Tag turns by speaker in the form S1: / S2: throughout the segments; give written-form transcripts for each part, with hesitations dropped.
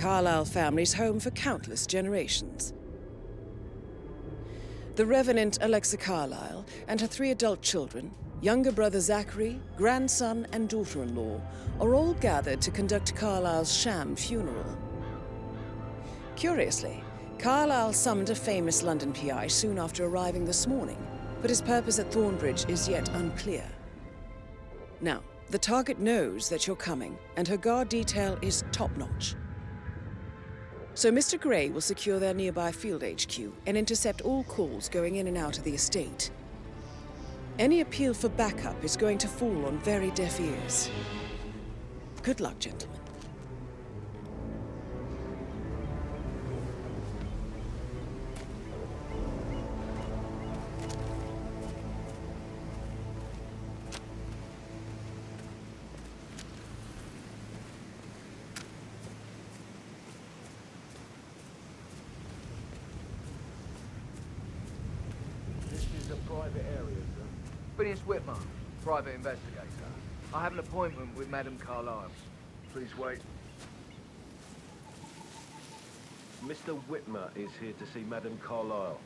S1: Carlyle family's home for countless generations. The Revenant Alexa Carlyle and her 3 adult children, younger brother Zachary, grandson and daughter-in-law, are all gathered to conduct Carlyle's sham funeral. Curiously, Carlyle summoned a famous London PI soon after arriving this morning, but his purpose at Thornbridge is yet unclear. Now, the target knows that you're coming, and her guard detail is top-notch. So Mr. Gray will secure their nearby field HQ and intercept all calls going in and out of the estate. Any appeal for backup is going to fall on very deaf ears. Good luck, gentlemen.
S2: Private area, sir. Phineas Whitmer, private investigator. I have an appointment with Madame Carlyle. Please wait.
S3: Mr. Whitmer is here to see Madame Carlyle.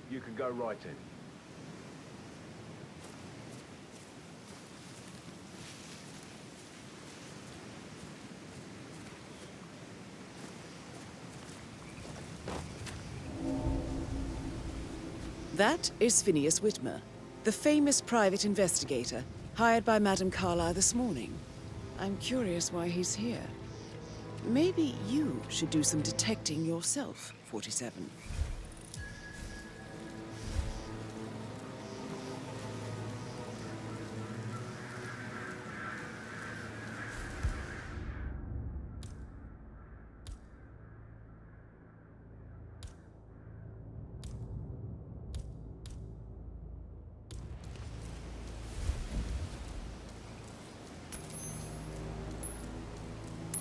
S3: You can go right in.
S1: That is Phineas Whitmer, the famous private investigator hired by Madame Carlyle this morning. I'm curious why he's here. Maybe you should do some detecting yourself, 47.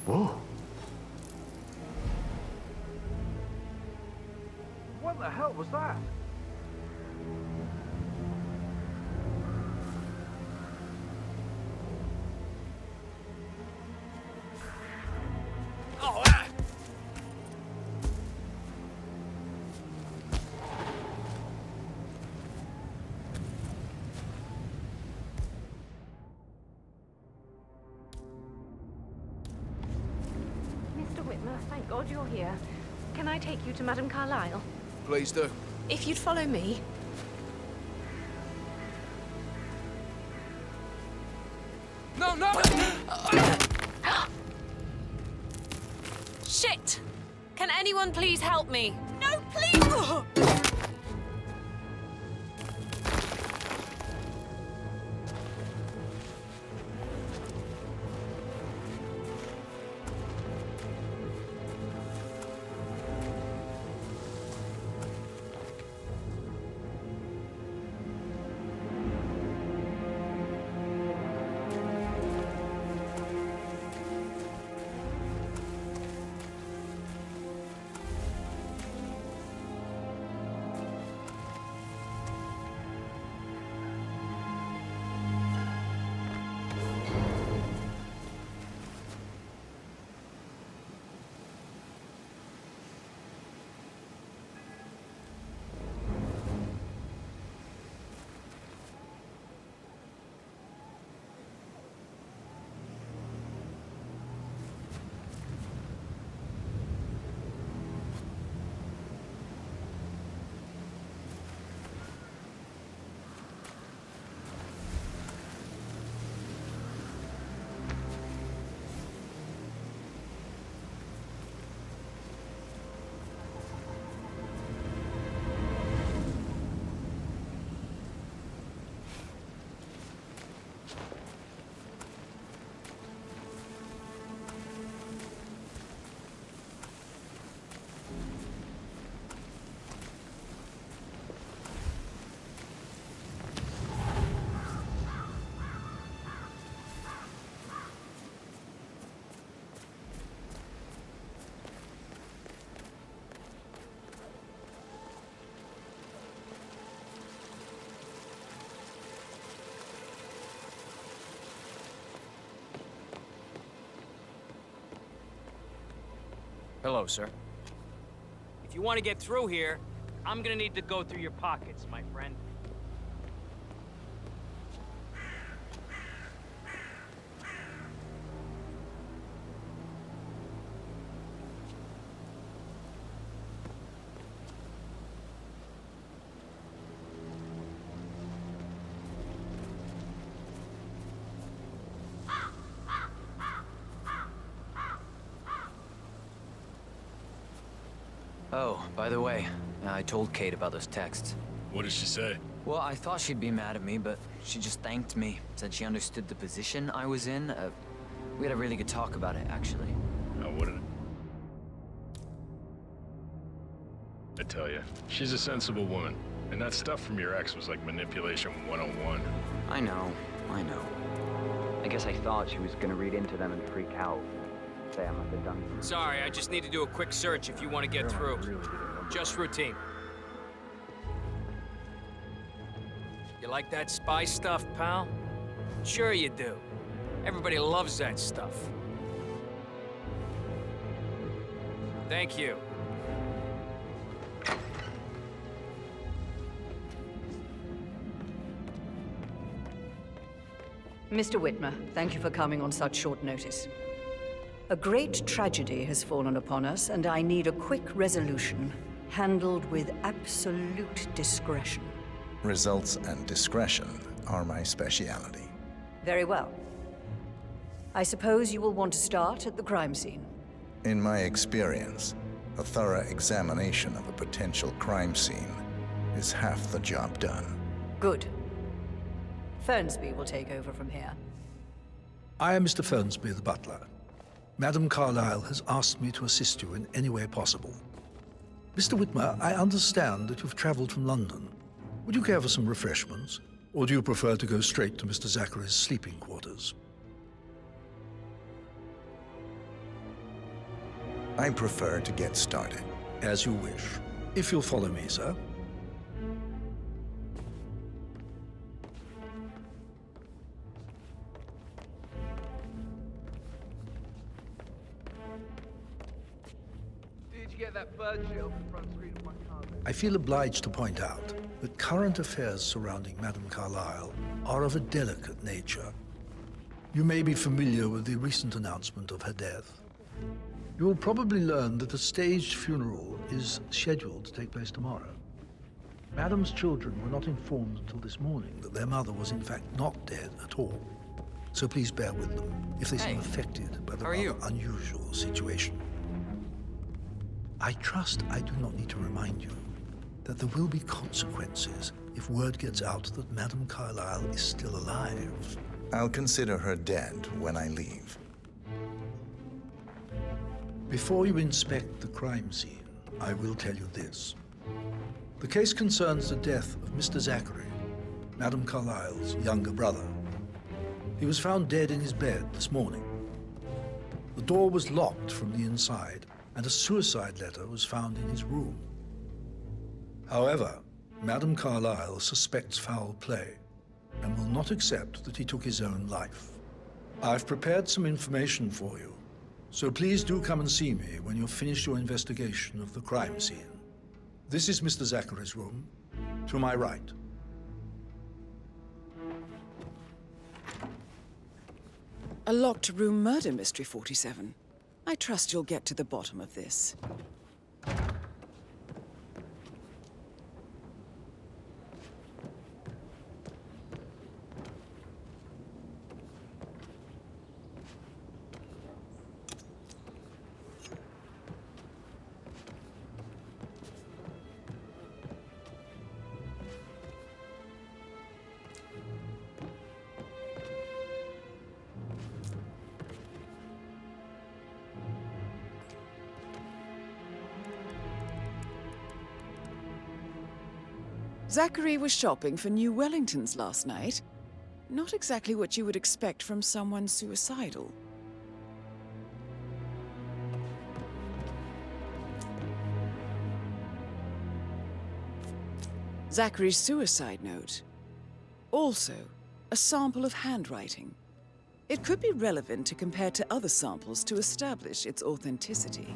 S3: Whoa.
S2: What the hell was that? Oh, ah!
S4: Mr. Whitmer, thank God you're here. Can I take you to Madame Carlyle?
S2: Please do.
S4: If you'd follow me.
S2: No, no!
S4: Shit! Can anyone please help me? No, please!
S5: Hello, sir. If you want to get through here, I'm gonna need to go through your pockets, my friend.
S6: Oh, by the way, I told Kate about those texts.
S7: What did she say?
S6: Well, I thought she'd be mad at me, but she just thanked me. Said she understood the position I was in. We had a really good talk about it, actually.
S7: Oh, what did I tell you? She's a sensible woman. And that stuff from your ex was like manipulation 101.
S6: I know. I guess I thought she was gonna read into them and freak out. Say I must have done something.
S5: Sorry, I just need to do a quick search if you want to get through. Just routine. You like that spy stuff, pal? Sure you do. Everybody loves that stuff. Thank you.
S8: Mr. Whitmer, thank you for coming on such short notice. A great tragedy has fallen upon us, and I need a quick resolution, handled with absolute discretion.
S9: Results and discretion are my speciality.
S8: Very well. I suppose you will want to start at the crime scene.
S9: In my experience, a thorough examination of a potential crime scene is half the job done.
S8: Good. Fernsby will take over from here.
S10: I am Mr. Fernsby, the butler. Madam Carlyle has asked me to assist you in any way possible. Mr. Whitmer, I understand that you've traveled from London. Would you care for some refreshments, or do you prefer to go straight to Mr. Zachary's sleeping quarters?
S9: I prefer to get started.
S10: As you wish. If you'll follow me, sir.
S2: Did you get that bird shit off the front screen of my car?
S10: I feel obliged to point out that current affairs surrounding Madam Carlyle are of a delicate nature. You may be familiar with the recent announcement of her death. You will probably learn that a staged funeral is scheduled to take place tomorrow. Madam's children were not informed until this morning that their mother was in fact not dead at all. So please bear with them if they seem affected by the rather unusual situation. I trust I do not need to remind you that there will be consequences if word gets out that Madam Carlyle is still alive.
S9: I'll consider her dead when I leave.
S10: Before you inspect the crime scene, I will tell you this. The case concerns the death of Mr. Zachary, Madam Carlyle's younger brother. He was found dead in his bed this morning. The door was locked from the inside, and a suicide letter was found in his room. However, Madam Carlyle suspects foul play and will not accept that he took his own life. I've prepared some information for you, so please do come and see me when you've finished your investigation of the crime scene. This is Mr. Zachary's room, to my right.
S1: A locked room murder mystery, 47. I trust you'll get to the bottom of this. Zachary was shopping for new Wellingtons last night. Not exactly what you would expect from someone suicidal. Zachary's suicide note. Also, a sample of handwriting. It could be relevant to compare to other samples to establish its authenticity.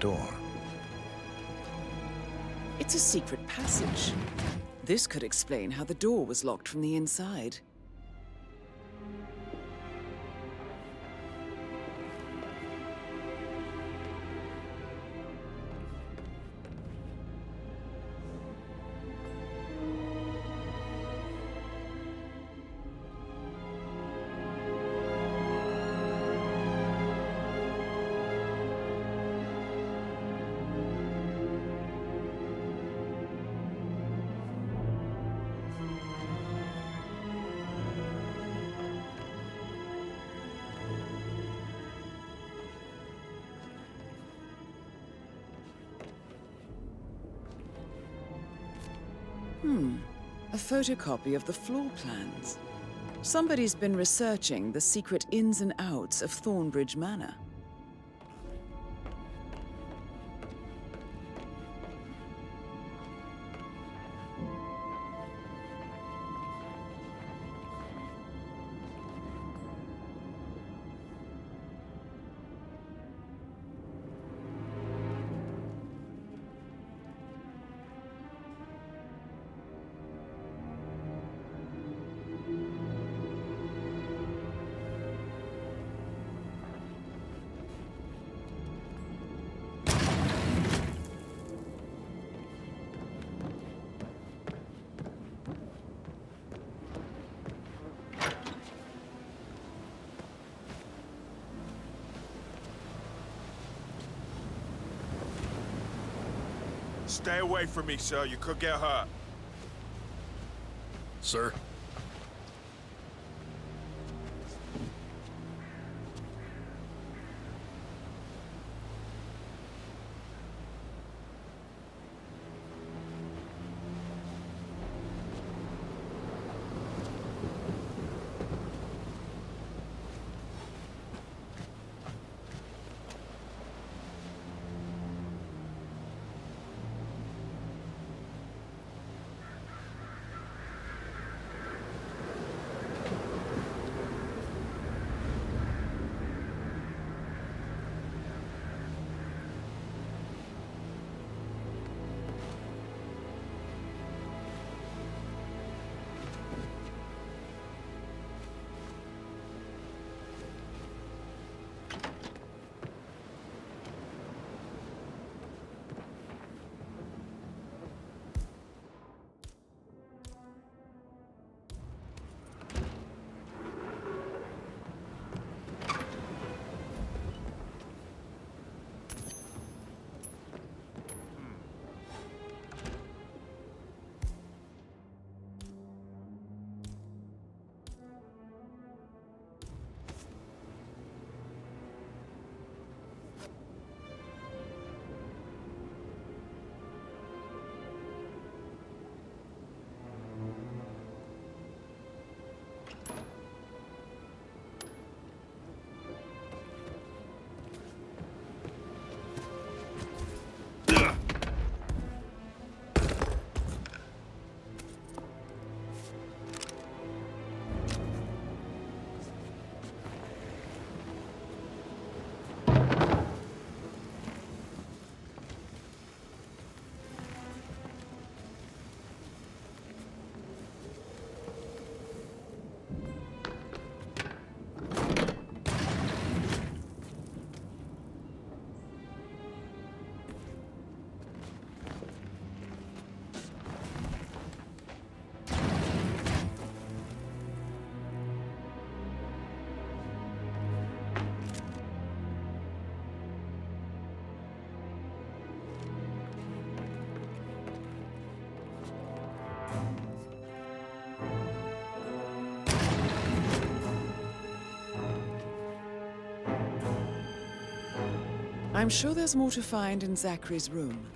S9: door.
S1: It's a secret passage. This could explain how the door was locked from the inside. A photocopy of the floor plans. Somebody's been researching the secret ins and outs of Thornbridge Manor.
S11: Stay away from me, sir. You could get hurt.
S7: Sir? I'm sure there's more to find in Zachary's room.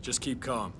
S12: Just keep calm.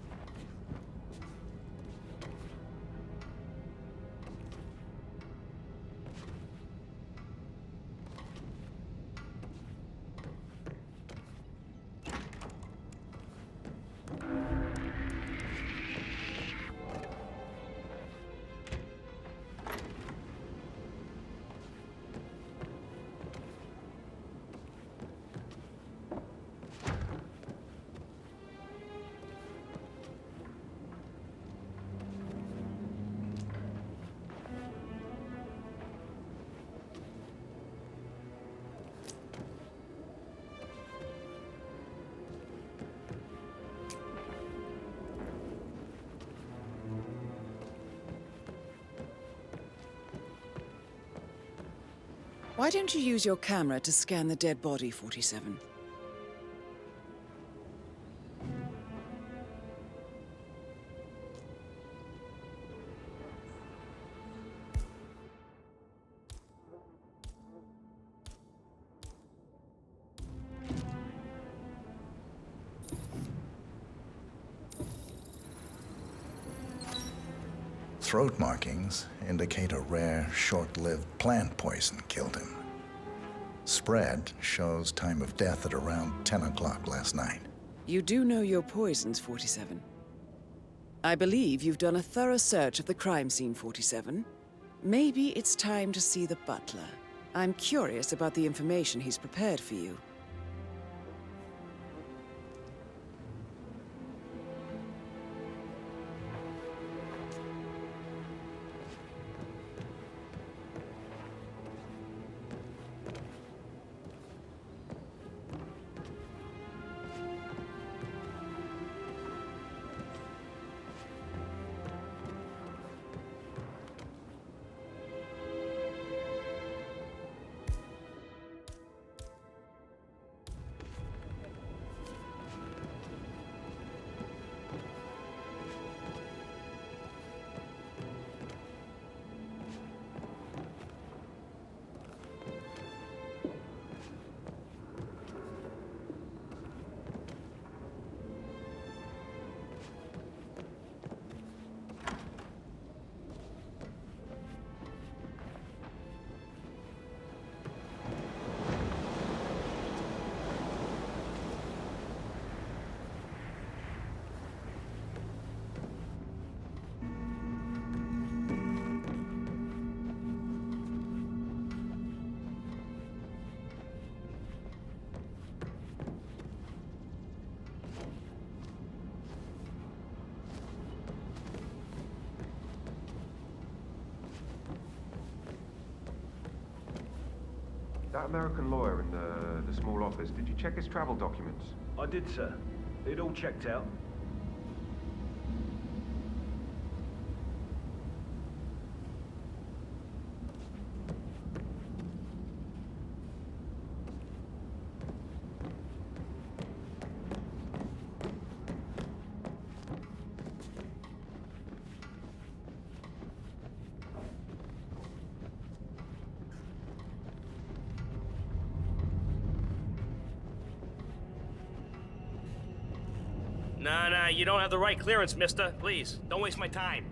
S1: Why don't you use your camera to scan the dead body, 47?
S9: Throat markings indicate a rare, short-lived plant poison killed him. Spread shows time of death at around 10 o'clock last night.
S1: You do know your poisons, 47. I believe you've done a thorough search of the crime scene, 47. Maybe it's time to see the butler. I'm curious about the information he's prepared for you.
S13: That American lawyer in the small office, did you check his travel documents?
S3: I did, sir. It all checked out.
S14: Nah, you don't have the right clearance, mister. Please, don't waste my time.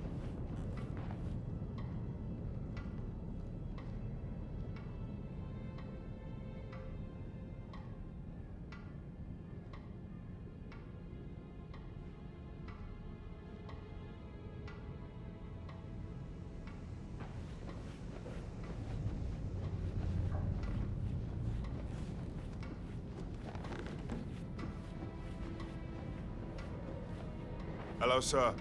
S11: Hello, sir.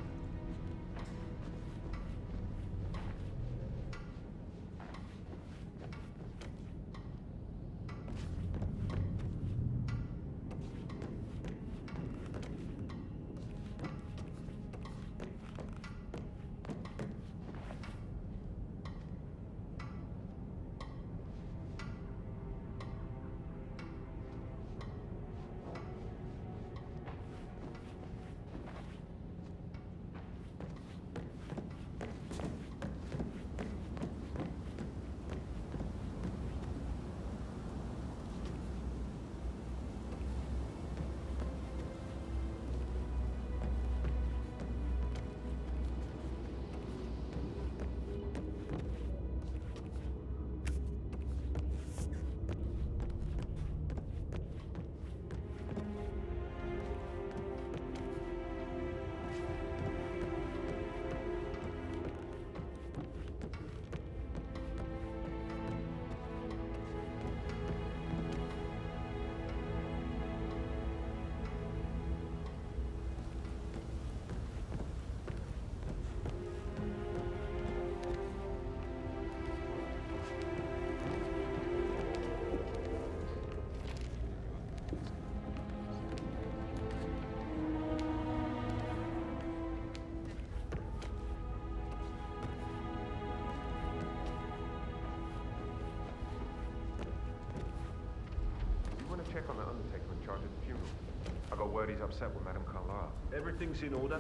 S13: word he's upset with Madame Carlyle.
S3: Everything's in order.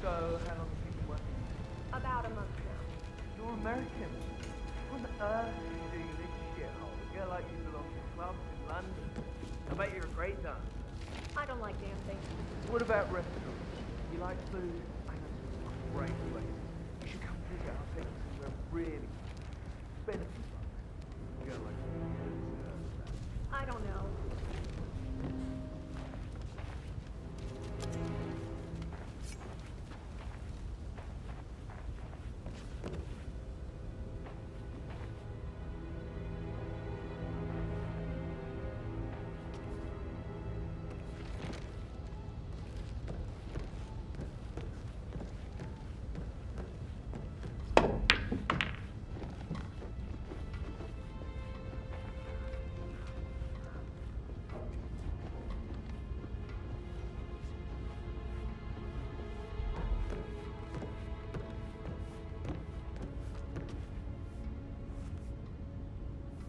S2: So, how long have you been working?
S4: About a month now.
S2: You're American. What on earth are you doing in this shithole? A girl like you belongs to clubs in London. I bet you're a great dancer.
S4: I don't like dancing.
S2: What about restaurants? You like food? I know some great places. You should come visit our things somewhere really spend a few bucks. A girl like you deserves that.
S4: I don't know.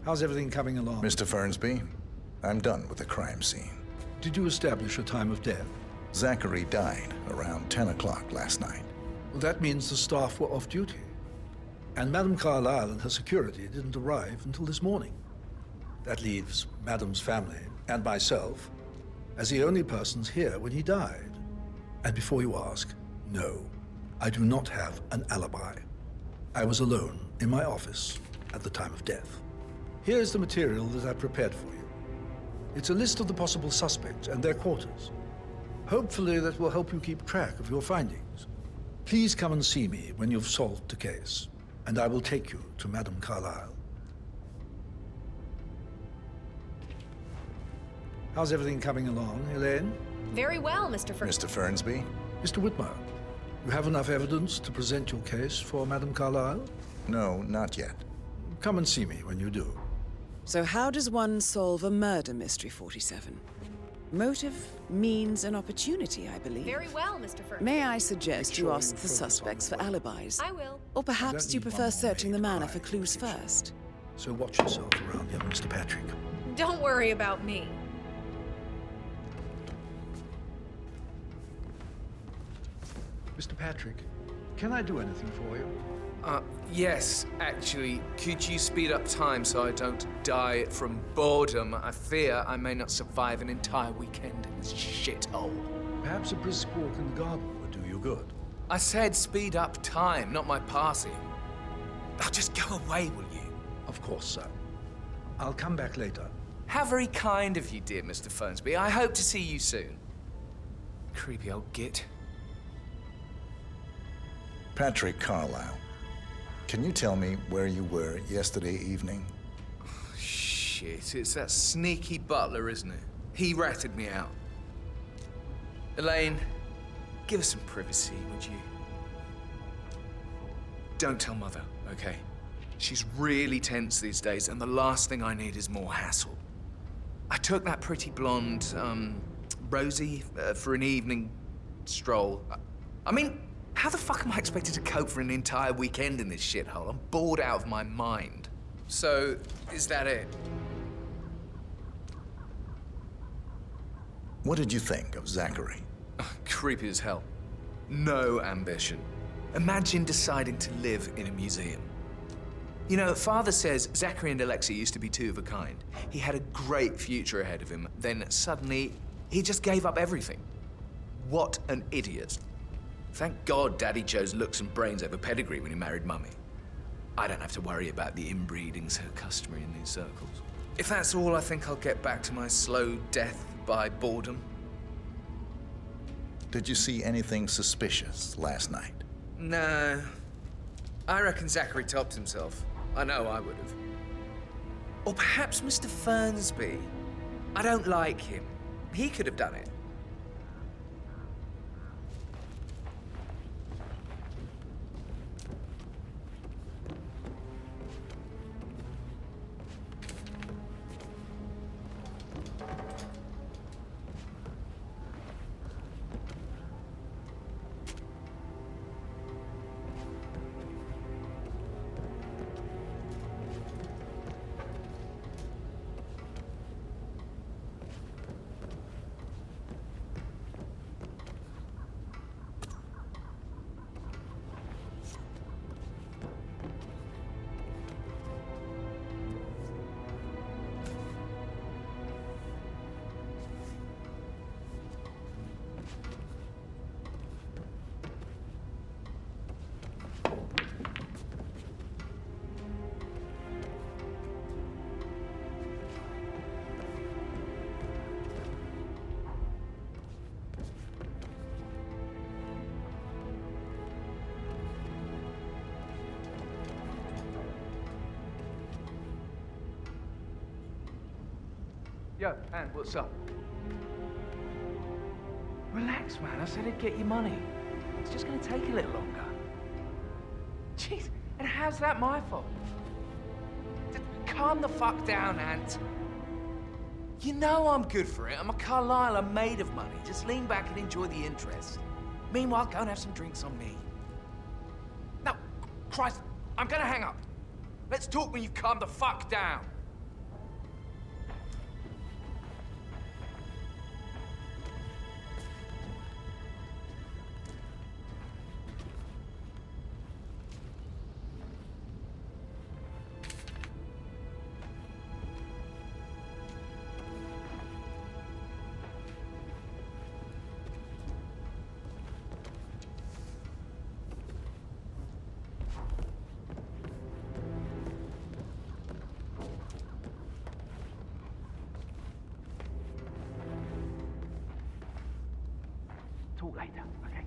S10: How's everything coming along?
S9: Mr. Fernsby, I'm done with the crime scene.
S10: Did you establish a time of death?
S9: Zachary died around 10 o'clock last night.
S10: Well, that means the staff were off duty. And Madame Carlyle and her security didn't arrive until this morning. That leaves Madame's family and myself as the only persons here when he died. And before you ask, no, I do not have an alibi. I was alone in my office at the time of death. Here's the material that I prepared for you. It's a list of the possible suspects and their quarters. Hopefully that will help you keep track of your findings. Please come and see me when you've solved the case, and I will take you to Madame Carlyle. How's everything coming along, Elaine?
S4: Very well, Mr.
S9: Mr. Fernsby?
S10: Mr. Whitmer, you have enough evidence to present your case for Madame Carlyle?
S9: No, not yet.
S10: Come and see me when you do.
S1: So how does one solve a murder mystery, 47? Motive, means, and opportunity, I believe.
S4: Very well, Mr. Fernsby.
S1: May I suggest you
S10: sure
S1: ask
S10: you
S1: the
S10: focus on
S1: suspects
S10: the
S1: for
S10: way.
S1: alibis?
S4: I will.
S1: Or perhaps
S10: don't
S1: you
S10: need one
S1: prefer
S10: more
S1: searching the
S10: maid
S1: manor
S10: crime
S1: for clues
S10: fiction.
S1: first?
S10: So watch yourself around young Mr. Patrick.
S4: Don't worry about me.
S10: Mr. Patrick, can I do anything for you?
S2: Yes, actually. Could you speed up time so I don't die from boredom? I fear I may not survive an entire weekend in this shithole.
S10: Perhaps a brisk walk in the garden would do you good.
S2: I said speed up time, not my passing. Now just go away, will you?
S10: Of course, sir. I'll come back later.
S2: How very kind of you, dear Mr. Fernsby. I hope to see you soon. Creepy old git.
S9: Patrick Carlyle, can you tell me where you were yesterday evening?
S2: Shit, it's that sneaky butler, isn't it? He ratted me out. Elaine, give us some privacy, would you? Don't tell Mother, okay? She's really tense these days, and the last thing I need is more hassle. I took that pretty blonde, Rosie, for an evening stroll. I mean, how the fuck am I expected to cope for an entire weekend in this shithole? I'm bored out of my mind. So, is that it?
S9: What did you think of Zachary?
S2: Creepy as hell. No ambition. Imagine deciding to live in a museum. You know, Father says Zachary and Alexia used to be two of a kind. He had a great future ahead of him, then suddenly, he just gave up everything. What an idiot. Thank God Daddy chose looks and brains over pedigree when he married Mummy. I don't have to worry about the inbreeding so customary in these circles. If that's all, I think I'll get back to my slow death by boredom.
S9: Did you see anything suspicious last night?
S2: No. I reckon Zachary topped himself. I know I would have. Or perhaps Mr. Fernsby. I don't like him. He could have done it. Yo, Anne, what's up? Relax, man. I said I'd get you money. It's just gonna take a little longer. Jeez, and how's that my fault? Calm the fuck down, Ant. You know I'm good for it. I'm a Carlisle. I'm made of money. Just lean back and enjoy the interest. Meanwhile, go and have some drinks on me. No, Christ, I'm gonna hang up. Let's talk when you've calmed the fuck down. Talk later, okay?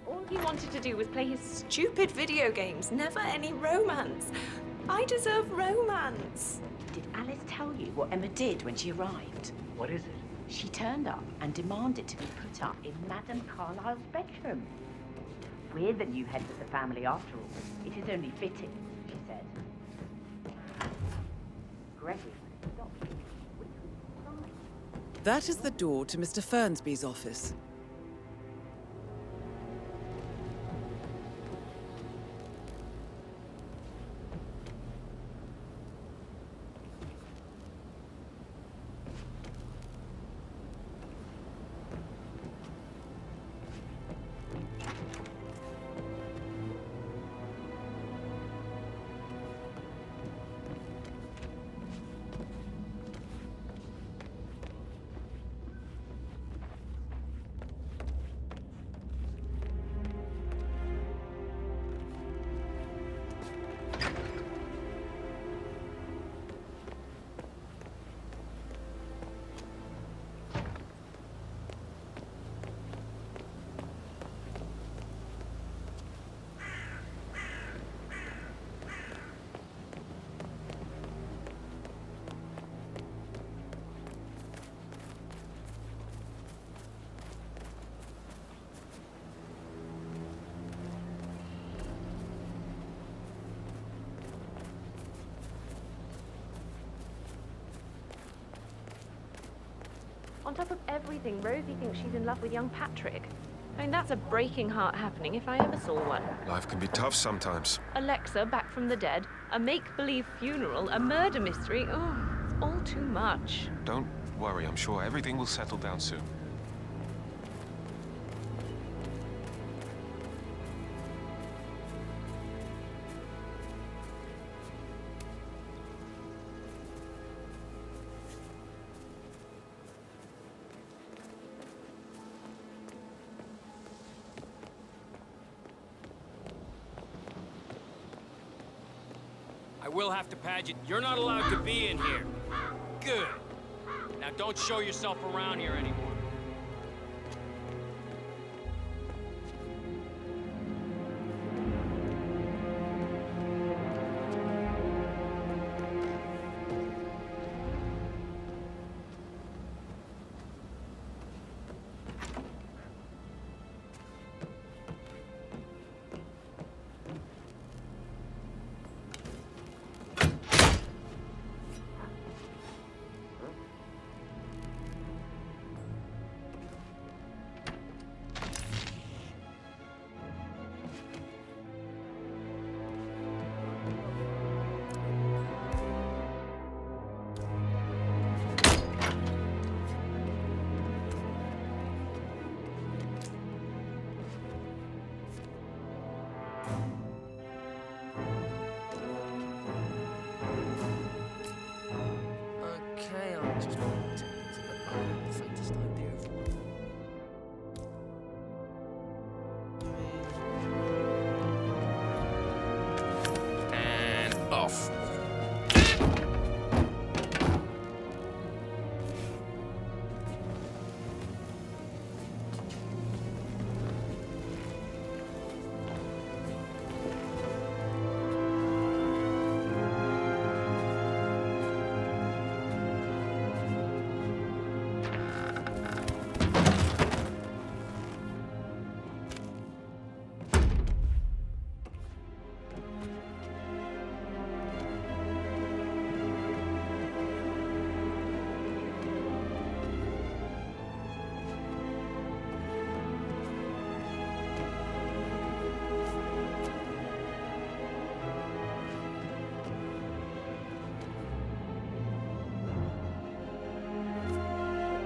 S4: All he wanted to do was play his stupid video games, never any romance. I deserve romance.
S12: Did Alice tell you what Emma did when she arrived?
S14: What is it?
S12: She turned up and demanded to be put up in Madame Carlisle's bedroom. We're the new heads of the family after all. It is only fitting, she said. Gregory, stop.
S1: That is the door to Mr. Fernsby's office.
S4: On top of everything, Rosie thinks she's in love with young Patrick. I mean, that's a breaking heart happening if I ever saw one.
S15: Life can be tough sometimes.
S4: Alexa back from the dead, a make-believe funeral, a murder mystery. Oh, it's all too much.
S15: Don't worry, I'm sure everything will settle down soon.
S5: I will have to Paget. You're not allowed to be in here. Good. Now don't show yourself around here anymore.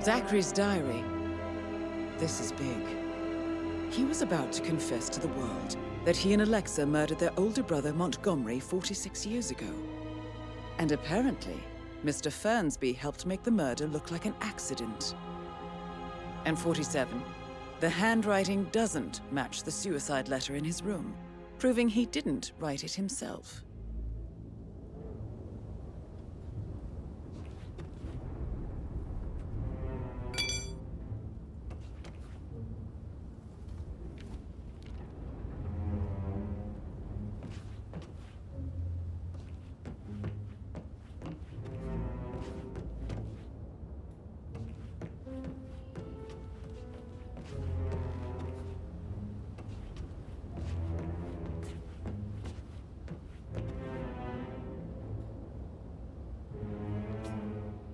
S1: Zachary's diary. This is big. He was about to confess to the world that he and Alexa murdered their older brother Montgomery 46 years ago. And apparently, Mr. Fernsby helped make the murder look like an accident. And 47, the handwriting doesn't match the suicide letter in his room, proving he didn't write it himself.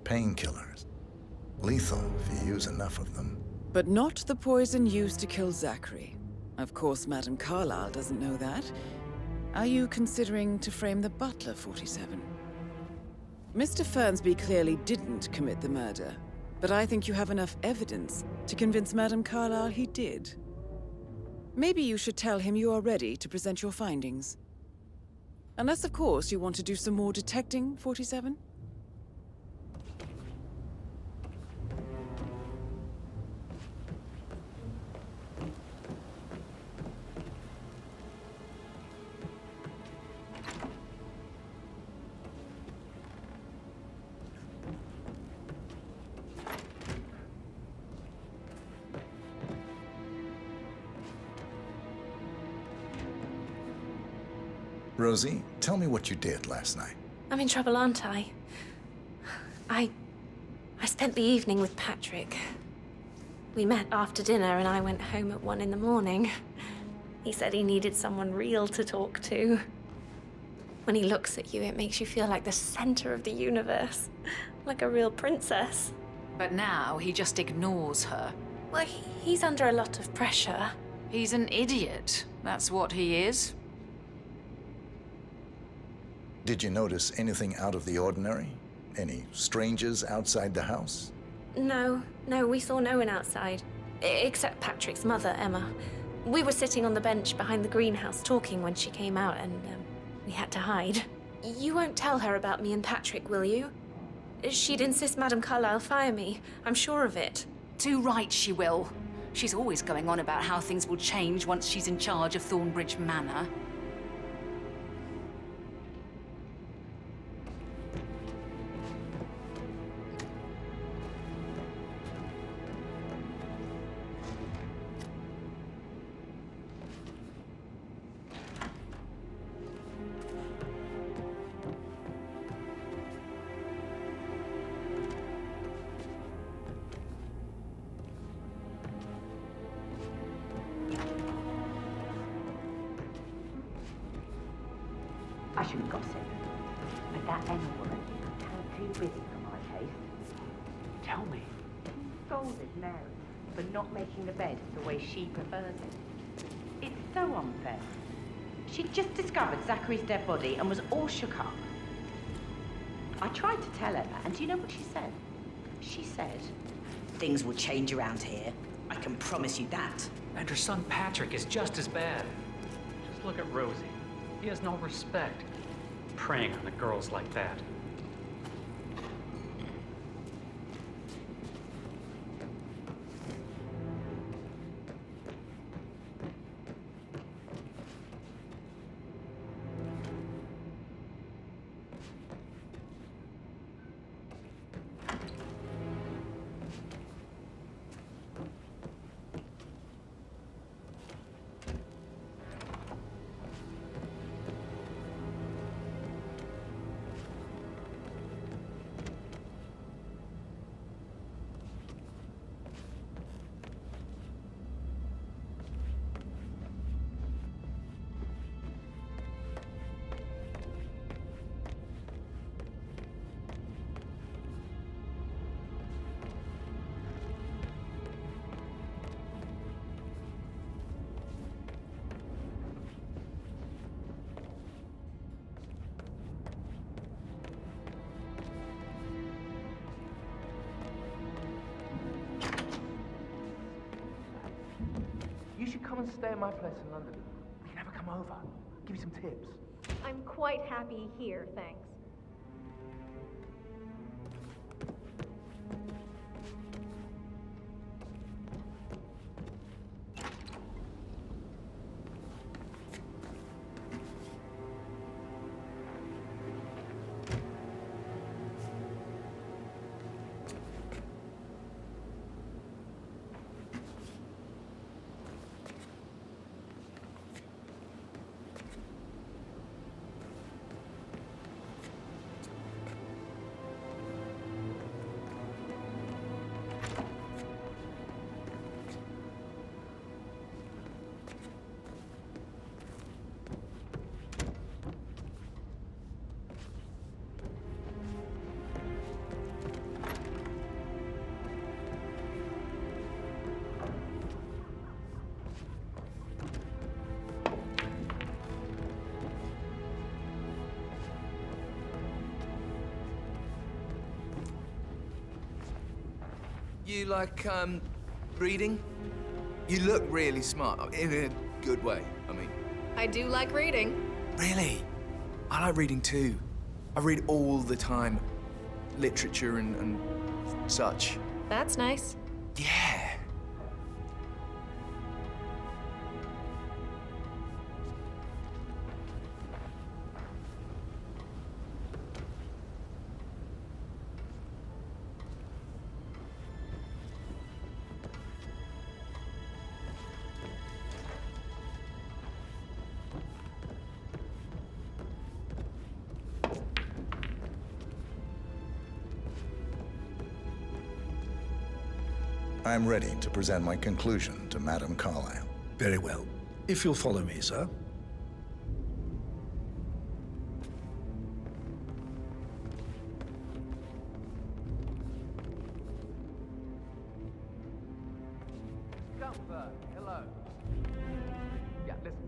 S9: Painkillers. Lethal if you use enough of them.
S1: But not the poison used to kill Zachary. Of course, Madame Carlyle doesn't know that. Are you considering to frame the butler, 47? Mr. Fernsby clearly didn't commit the murder, but I think you have enough evidence to convince Madame Carlyle he did. Maybe you should tell him you are ready to present your findings. Unless, of course, you want to do some more detecting, 47?
S9: Rosie, tell me what you did last night.
S4: I'm in trouble, aren't I? I spent the evening with Patrick. We met after dinner and I went home at 1 in the morning. He said he needed someone real to talk to. When he looks at you, it makes you feel like the center of the universe. Like a real princess.
S16: But now he just ignores her.
S4: Well, he's under a lot of pressure.
S16: He's an idiot. That's what he is.
S9: Did you notice anything out of the ordinary? Any strangers outside the house?
S4: No, we saw no one outside. Except Patrick's mother, Emma. We were sitting on the bench behind the greenhouse talking when she came out and we had to hide. You won't tell her about me and Patrick, will you? She'd insist Madame Carlyle fire me. I'm sure of it.
S16: Too right she will. She's always going on about how things will change once she's in charge of Thornbridge Manor.
S12: I shouldn't gossip, but that Emma woman is kind of too busy for my taste. Tell me. Scolded Mary for not making the bed the way she prefers it. It's so unfair. She'd just discovered Zachary's dead body and was all shook up. I tried to tell Emma, and do you know what she said? She said,
S17: "Things will change around here. I can promise you that."
S18: And her son Patrick is just as bad. Just look at Rosie. He has no respect. Preying on the girls like that.
S2: come and stay at my place in London? You can never come over. Give you some tips.
S19: I'm quite happy here, thanks.
S2: You like, reading? You look really smart, in a good way, I mean.
S19: I do like reading.
S2: Really? I like reading too. I read all the time. Literature and such.
S19: That's nice.
S2: Yeah.
S9: I'm ready to present my conclusion to Madame Carlyle.
S10: Very well. If you'll follow me, sir.
S2: Comfort, hello. Yeah, listen.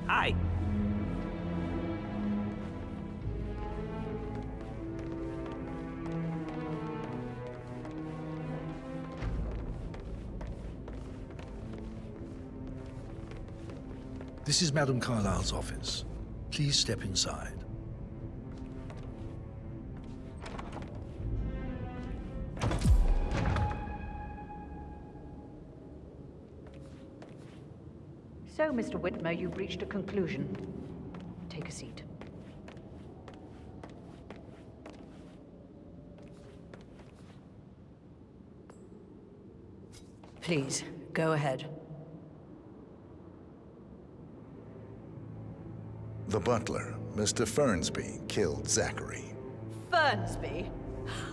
S14: Hi.
S10: This is Madame Carlyle's office. Please step inside.
S8: So, Mr. Whitmer, you've reached a conclusion. Take a seat. Please, go ahead.
S9: The butler, Mr. Fernsby, killed Zachary.
S8: Fernsby?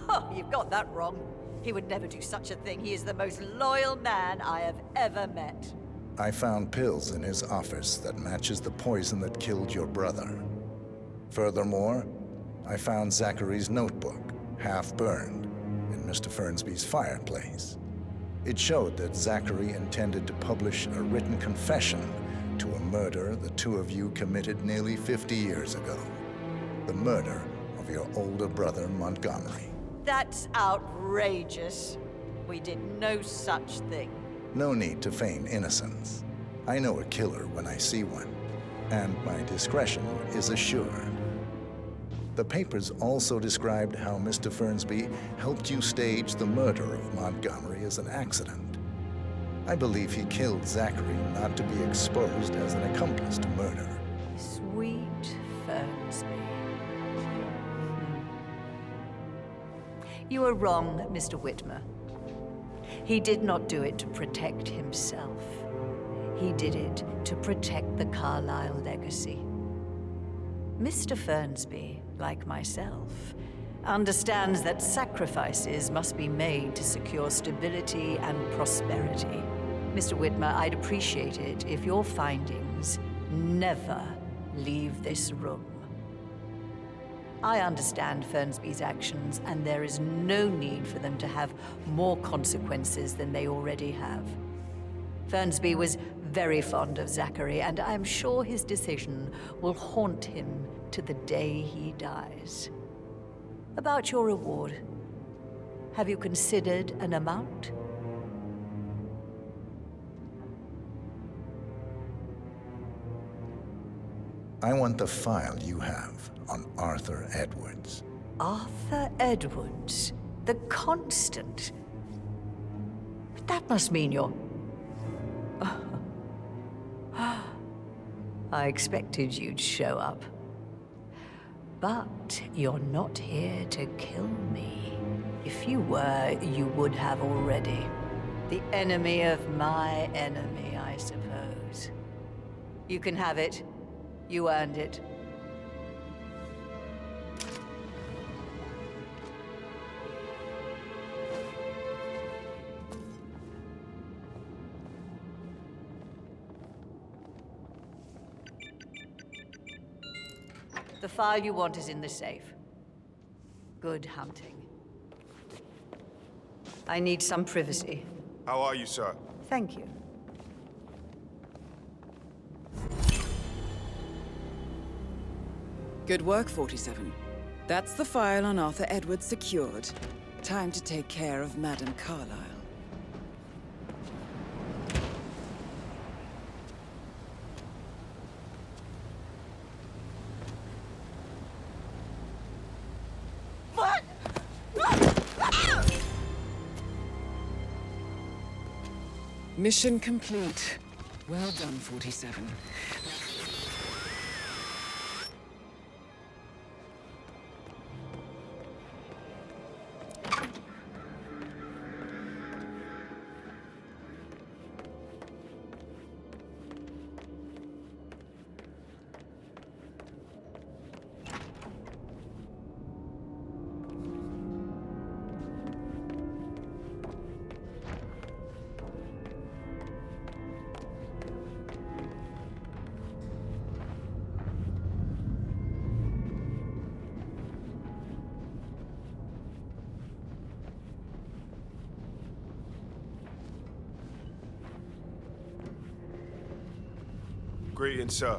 S8: Oh, you've got that wrong. He would never do such a thing. He is the most loyal man I have ever met.
S9: I found pills in his office that matches the poison that killed your brother. Furthermore, I found Zachary's notebook, half burned, in Mr. Fernsby's fireplace. It showed that Zachary intended to publish a written confession to a murder the two of you committed nearly 50 years ago. The murder of your older brother, Montgomery.
S8: That's outrageous. We did no such thing.
S9: No need to feign innocence. I know a killer when I see one, and my discretion is assured. The papers also described how Mr. Fernsby helped you stage the murder of Montgomery as an accident. I believe he killed Zachary not to be exposed as an accomplice to murder.
S8: Sweet Fernsby. You are wrong, Mr. Whitmer. He did not do it to protect himself. He did it to protect the Carlyle legacy. Mr. Fernsby, like myself, understands that sacrifices must be made to secure stability and prosperity. Mr. Whitmer, I'd appreciate it if your findings never leave this room. I understand Fernsby's actions, and there is no need for them to have more consequences than they already have. Fernsby was very fond of Zachary, and I'm sure his decision will haunt him to the day he dies. About your reward, have you considered an amount?
S9: I want the file you have on Arthur Edwards.
S8: Arthur Edwards, the Constant. That must mean you're... I expected you'd show up. But you're not here to kill me. If you were, you would have already. The enemy of my enemy, I suppose. You can have it. You earned it. The file you want is in the safe. Good hunting. I need some privacy.
S11: How are you, sir?
S8: Thank you.
S1: Good work, 47. That's the file on Arthur Edwards secured. Time to take care of Madame Carlyle.
S20: What?
S1: Mission complete. Well done, 47.
S11: Greetings, sir.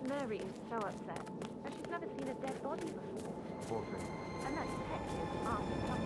S19: Mary is so upset, and she's never seen a dead body before.
S13: Poor thing.
S19: And that detective, Arthur,